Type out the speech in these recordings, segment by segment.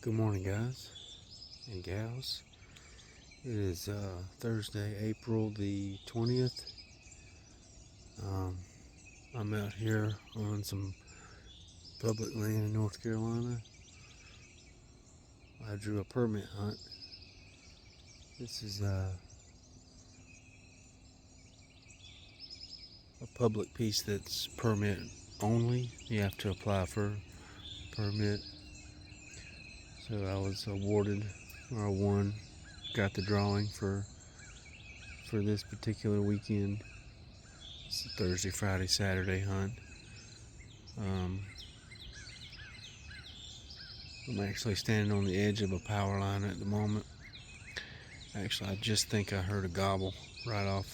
Good morning, guys and gals. It is Thursday, April the 20th. I'm out here on some public land in North Carolina. I drew a permit hunt. This is a public piece that's permit only. You have to apply for a permit. So I was awarded, or won, got the drawing for this particular weekend. It's a Thursday, Friday, Saturday hunt. I'm actually standing on the edge of a power line at the moment. Actually, I just think I heard a gobble right off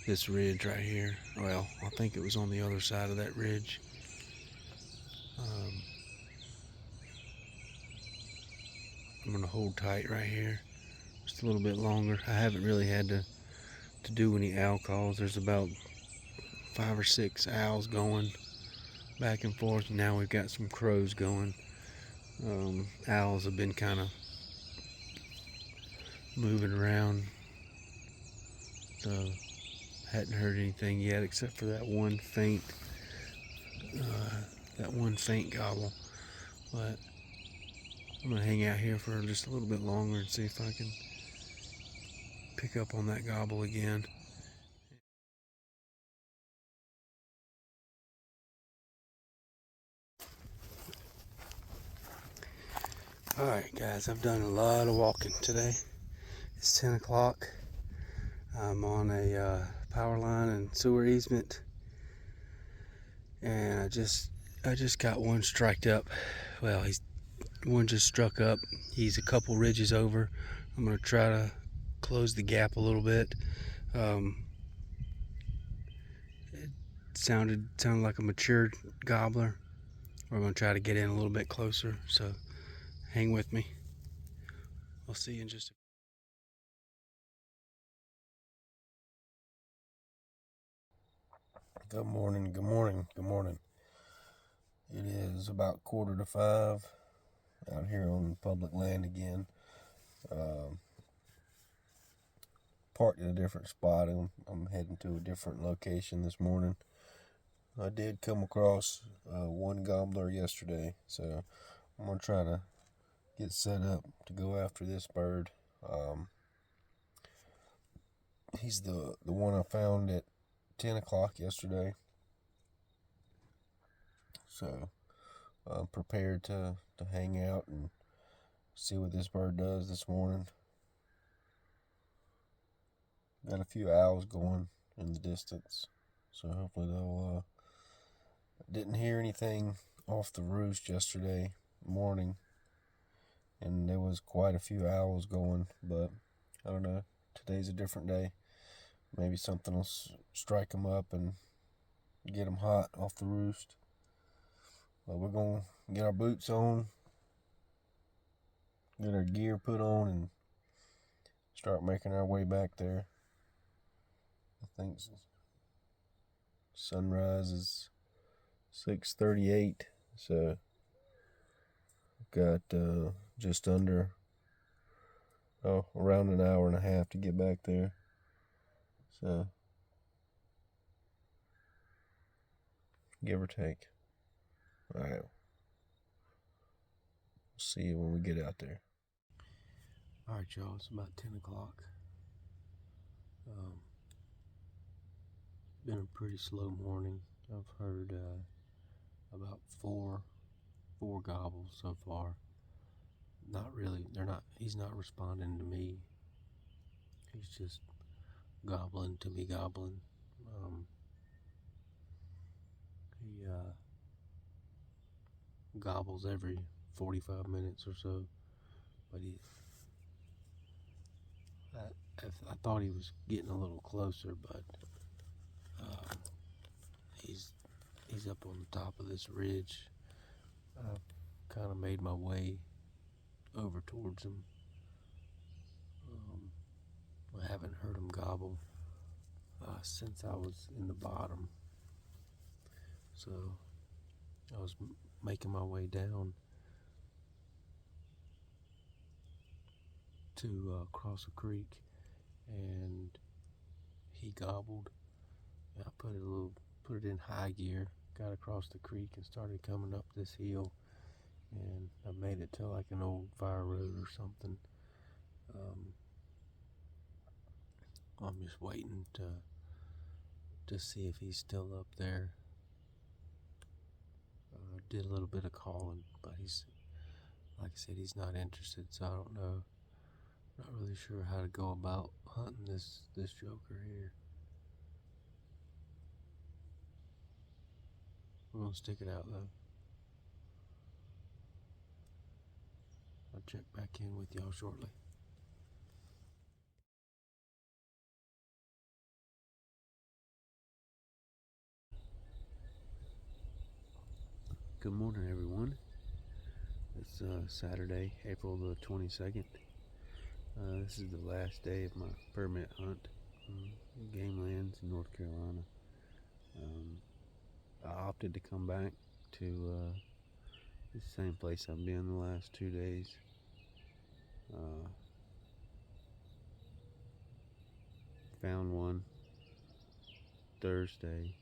this ridge right here. Well, I think it was on the other side of that ridge. I'm going to hold tight right here just a little bit longer. I haven't really had to do any owl calls. There's about 5 or 6 owls going back and forth. Now we've got some crows going. Owls have been kind of moving around, so hadn't heard anything yet except for that one faint gobble. But I'm gonna hang out here for just a little bit longer and see if I can pick up on that gobble again. Alright guys, I've done a lot of walking today. It's 10 o'clock. I'm on a power line and sewer easement, and I just got one striked up. Well, one just struck up. He's a couple ridges over. I'm gonna try to close the gap a little bit. It sounded like a matured gobbler. We're gonna try to get in a little bit closer, so hang with me. I'll see you in just a Good morning, good morning, good morning. It is about 4:45 out here on public land again. Parked in a different spot. I'm heading to a different location this morning. I did come across one gobbler yesterday, so I'm going to try to get set up to go after this bird. He's the one I found at 10 o'clock yesterday. So I'm prepared to hang out and see what this bird does this morning. Got a few owls going in the distance, so hopefully they'll. Didn't hear anything off the roost yesterday morning, and there was quite a few owls going, but I don't know. Today's a different day. Maybe something will strike them up and get them hot off the roost. But we're going to get our boots on, get our gear put on, and start making our way back there. I think sunrise is 6:38, so got just under around an hour and a half to get back there. So give or take. All right. See you when we get out there. Alright, y'all, it's about 10 o'clock. Been a pretty slow morning. I've heard about four gobbles so far. Not really, he's not responding to me. He's just gobbling to be gobbling. He gobbles every 45 minutes or so, but I thought he was getting a little closer, but he's up on the top of this ridge. I've kind of made my way over towards him. I haven't heard him gobble since I was in the bottom, so I was making my way down, to cross a creek, and he gobbled. I put it in high gear, got across the creek and started coming up this hill, and I made it to like an old fire road or something. I'm just waiting to see if he's still up there. Did a little bit of calling, but he's, like I said, he's not interested, so I don't know. Not really sure how to go about hunting this joker here. We're gonna stick it out though. I'll check back in with y'all shortly. Good morning, everyone. It's Saturday, April the 22nd. This is the last day of my permit hunt on game lands in North Carolina. I opted to come back to the same place I've been the last 2 days. Found one Thursday,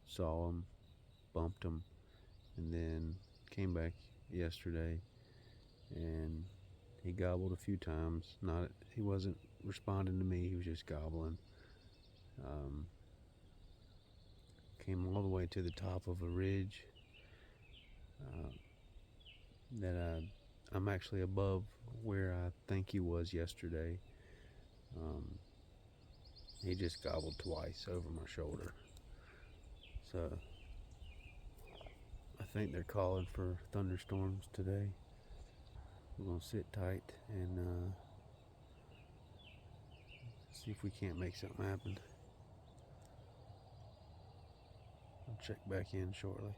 saw him, bumped him, and then came back yesterday, and he gobbled a few times. He wasn't responding to me, he was just gobbling. Came all the way to the top of a ridge that I'm actually above where I think he was yesterday. He just gobbled twice over my shoulder. So I think they're calling for thunderstorms today. We're gonna sit tight and see if we can't make something happen. I'll check back in shortly.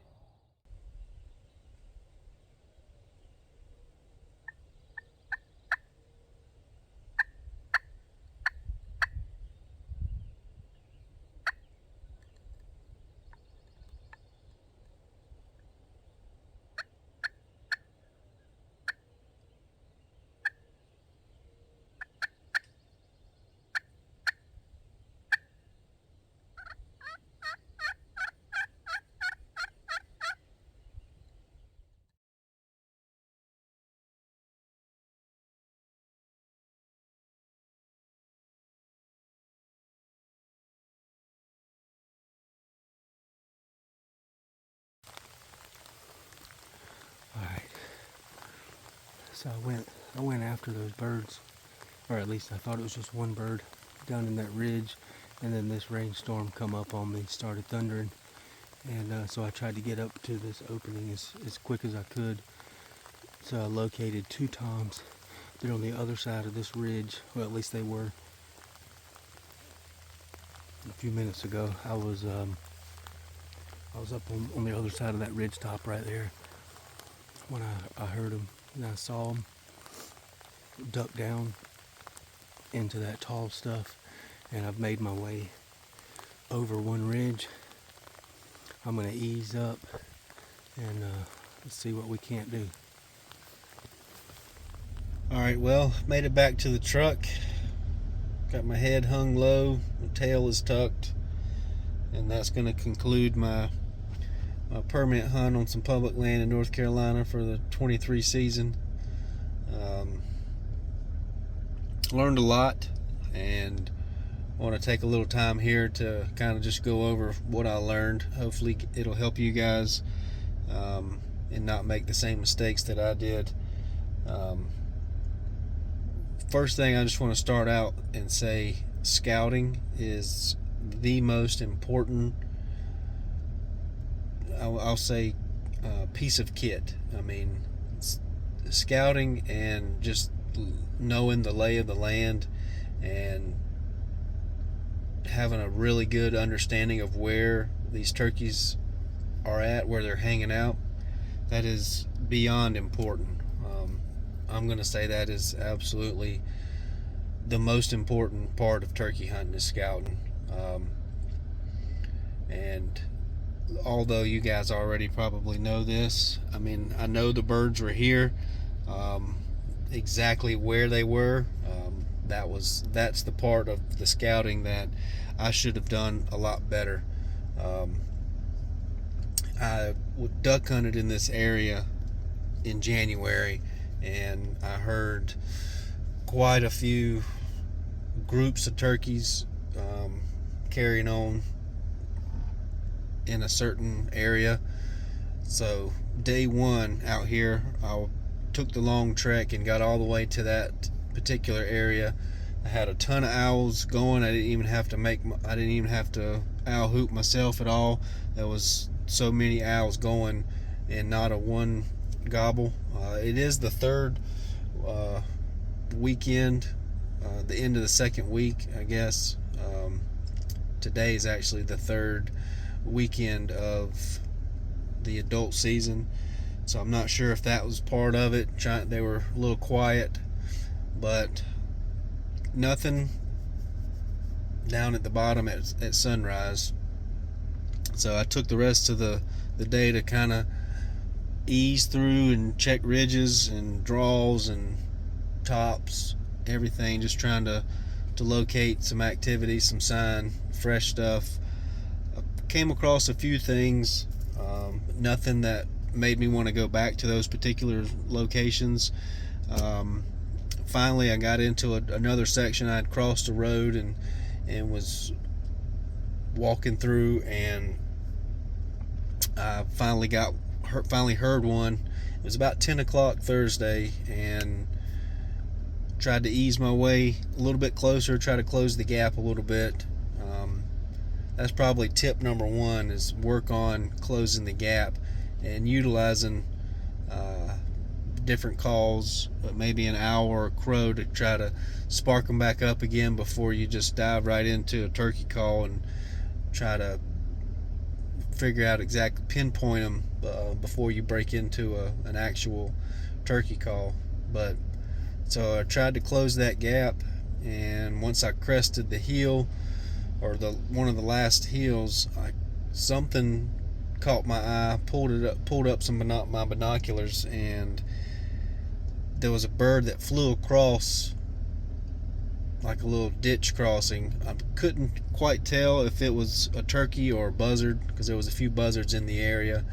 Alright, so I went after those birds, or at least I thought it was just one bird down in that ridge, and then this rainstorm come up on me, started thundering, and so I tried to get up to this opening as quick as I could. So I located 2 toms. They're on the other side of this ridge, well, at least they were. A few minutes ago I was up on the other side of that ridge top right there when I heard him, and I saw him duck down into that tall stuff, and I've made my way over one ridge. I'm gonna ease up and let's see what we can't do. Alright, well, made it back to the truck. Got my head hung low, my tail is tucked, and that's going to conclude my permit hunt on some public land in North Carolina for the 23 season. Learned a lot, and I want to take a little time here to kind of just go over what I learned. Hopefully it'll help you guys and not make the same mistakes that I did. First thing, I just want to start out and say scouting is the most important, I'll say, piece of kit. I mean, scouting and just knowing the lay of the land and having a really good understanding of where these turkeys are at, where they're hanging out, that is beyond important. I'm going to say that is absolutely the most important part of turkey hunting is scouting. And although you guys already probably know this, I mean, I know the birds were here. exactly where they were. That's the part of the scouting that I should have done a lot better. I duck hunted in this area in January, and I heard quite a few groups of turkeys carrying on in a certain area. So day one out here, I took the long trek and got all the way to that particular area. I had a ton of owls going. I didn't even have to owl hoop myself at all. There was so many owls going and not a one gobble. It is the third weekend, the end of the second week, I guess. Today is actually the third weekend of the adult season, so I'm not sure if that was part of it. They were a little quiet, but nothing down at the bottom at sunrise. So I took the rest of the day to kind of ease through and check ridges and draws and tops, everything, just trying to locate some activity, some sign, fresh stuff. I came across a few things, nothing that made me want to go back to those particular locations. Finally, I got into another section. I had crossed a road and was walking through, and I finally heard one. It was about 10 o'clock Thursday, and tried to ease my way a little bit closer, try to close the gap a little bit. That's probably tip number one, is work on closing the gap and utilizing different calls, maybe an owl or a crow, to try to spark them back up again before you just dive right into a turkey call and try to figure out exactly, pinpoint them before you break into an actual turkey call. But so I tried to close that gap, and once I crested the hill, or one of the last hills, something caught my eye. Pulled up my binoculars, and there was a bird that flew across like a little ditch crossing. I couldn't quite tell if it was a turkey or a buzzard, because there was a few buzzards in the area.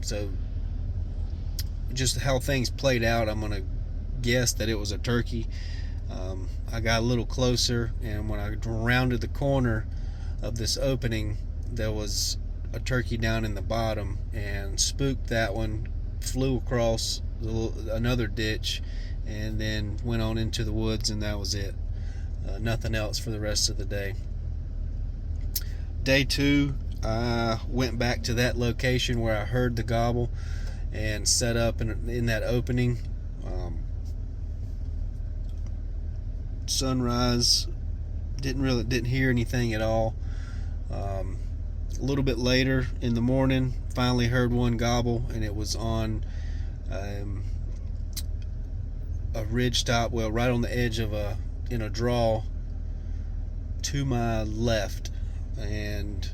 So just how things played out, I'm gonna guess that it was a turkey. I got a little closer, and when I rounded the corner of this opening, there was a turkey down in the bottom, and spooked that one, flew across another ditch, and then went on into the woods, and that was it. Nothing else for the rest of the day. Day two, I went back to that location where I heard the gobble and set up in that opening. Sunrise, didn't hear anything at all. A little bit later in the morning, finally heard one gobble, and it was on a ridge top, well, right on the edge of in a draw to my left, and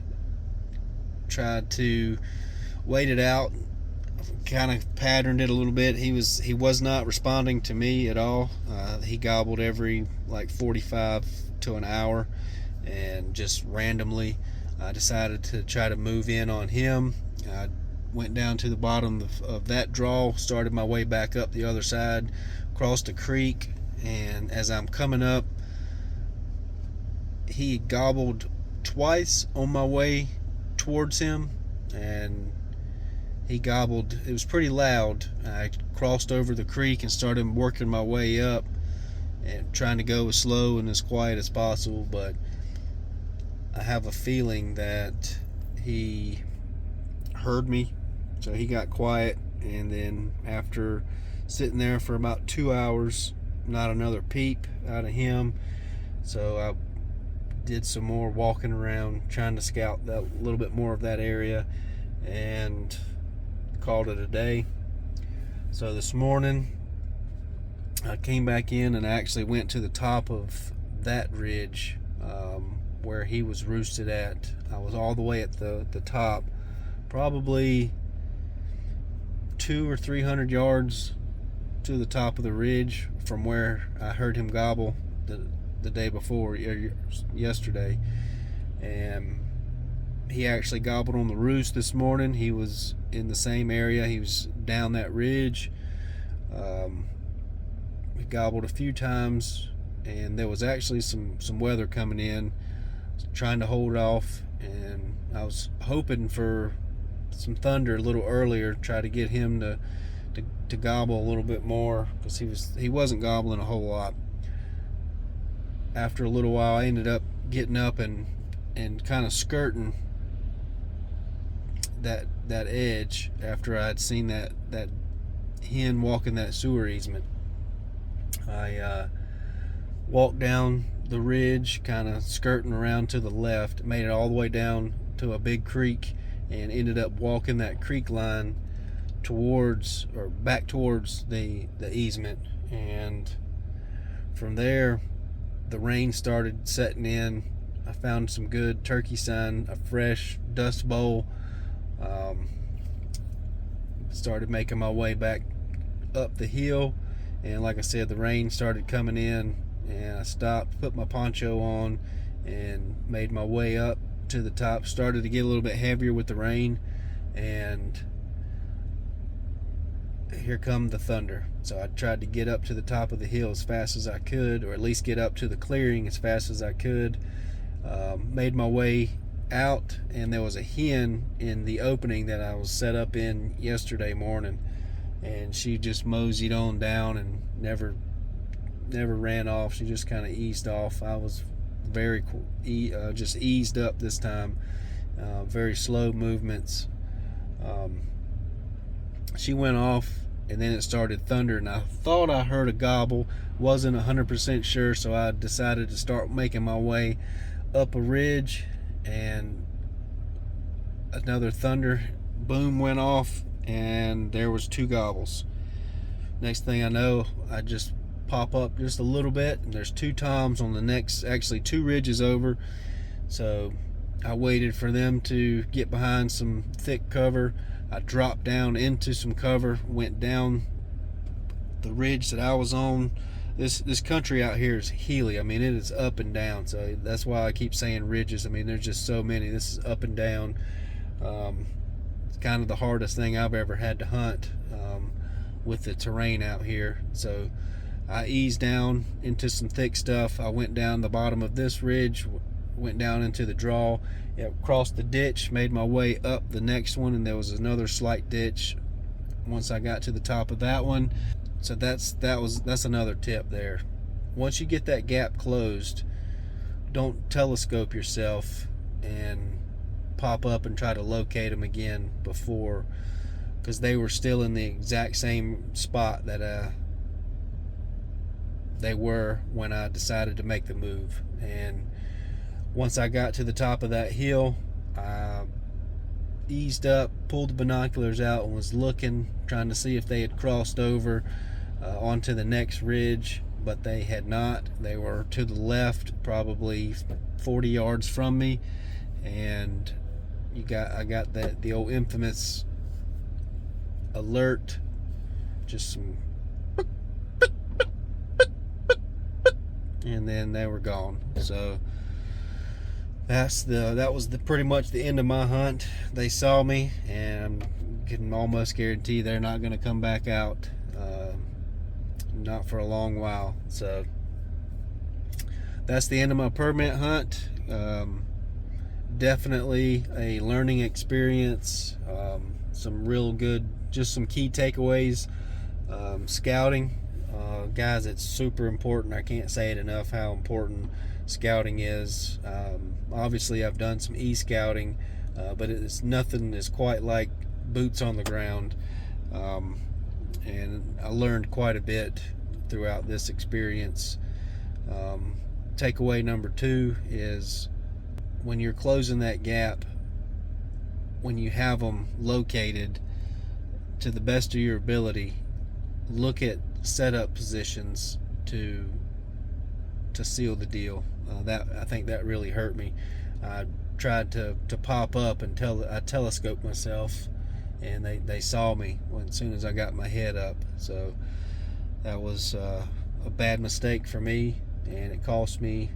tried to wait it out. Kind of patterned it a little bit. He was not responding to me at all. He gobbled every like 45 to an hour, and just randomly I decided to try to move in on him. I went down to the bottom of that draw, started my way back up the other side, crossed a creek, and as I'm coming up, he gobbled twice on my way towards him, and he gobbled, it was pretty loud. I crossed over the creek and started working my way up, and trying to go as slow and as quiet as possible, but I have a feeling that he heard me, so he got quiet. And then after sitting there for about 2 hours, not another peep out of him, so I did some more walking around trying to scout that a little bit more of that area, and called it a day. So this morning I came back in and I actually went to the top of that ridge where he was roosted at. I was all the way at the top, probably 200 or 300 yards to the top of the ridge from where I heard him gobble the day before, yesterday, and he actually gobbled on the roost this morning. He was in the same area. He was down that ridge. He gobbled a few times, and there was actually some weather coming in, trying to hold off, and I was hoping for some thunder a little earlier, try to get him to gobble a little bit more, because he wasn't gobbling a whole lot. After a little while, I ended up getting up and kind of skirting that edge after I had seen that hen walking that sewer easement. I walked down the ridge, kind of skirting around to the left, made it all the way down to a big creek, and ended up walking that creek line back towards the easement. And from there, the rain started setting in. I found some good turkey sign, a fresh dust bowl. Started making my way back up the hill, and like I said, the rain started coming in, and I stopped, put my poncho on, and made my way up to the top. Started to get a little bit heavier with the rain, and here come the thunder. So I tried to get up to the top of the hill as fast as I could, or at least get up to the clearing as fast as I could. Made my way out, and there was a hen in the opening that I was set up in yesterday morning, and she just moseyed on down and never ran off. She just kind of eased off. I was just eased up this time, very slow movements. She went off, and then it started thundering. I thought I heard a gobble, wasn't 100% sure, so I decided to start making my way up a ridge, and another thunder boom went off, and there was 2 gobbles. Next thing I know, I just pop up just a little bit, and there's 2 toms on the next, actually 2 ridges over. So I waited for them to get behind some thick cover. I dropped down into some cover, went down the ridge that I was on. This country out here is hilly. I mean, it is up and down, so that's why I keep saying ridges. I mean, there's just so many. This is up and down. It's kind of the hardest thing I've ever had to hunt with the terrain out here. So I eased down into some thick stuff. I went down the bottom of this ridge, went down into the draw, crossed the ditch, made my way up the next one, and there was another slight ditch once I got to the top of that one. So that's another tip there. Once you get that gap closed, don't telescope yourself and pop up and try to locate them again before, because they were still in the exact same spot that they were when I decided to make the move. And once I got to the top of that hill, I eased up, pulled the binoculars out, and was looking, trying to see if they had crossed over onto the next ridge, but they had not. They were to the left, probably 40 yards from me, and I got the old infamous alert, just some, and then they were gone. So that was pretty much the end of my hunt. They saw me, and I can almost guarantee they're not going to come back out, not for a long while. So that's the end of my permit hunt. Definitely a learning experience. Some real good, just some key takeaways. Scouting, guys, it's super important. I can't say it enough how important scouting is. Obviously I've done some e-scouting, but nothing is quite like boots on the ground. And I learned quite a bit throughout this experience. Takeaway number 2 is, when you're closing that gap, when you have them located to the best of your ability, look at setup positions to seal the deal. I think that really hurt me. I tried to pop up and I telescoped myself, and they saw me as soon as I got my head up. So That was a bad mistake for me, and it cost me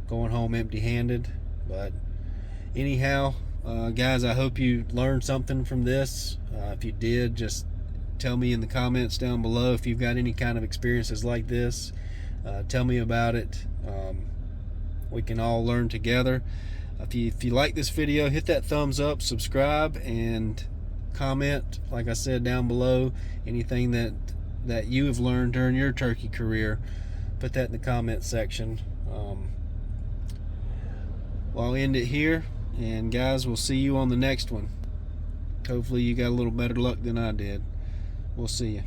going home empty-handed. But anyhow, guys, I hope you learned something from this. If you did, just tell me in the comments down below if you've got any kind of experiences like this. Tell me about it. We can all learn together. If you like this video, hit that thumbs up, subscribe, and comment, like I said, down below anything that you have learned during your turkey career. Put that in the comment section. Well, I'll end it here, and guys, we'll see you on the next one. Hopefully you got a little better luck than I did. We'll see you.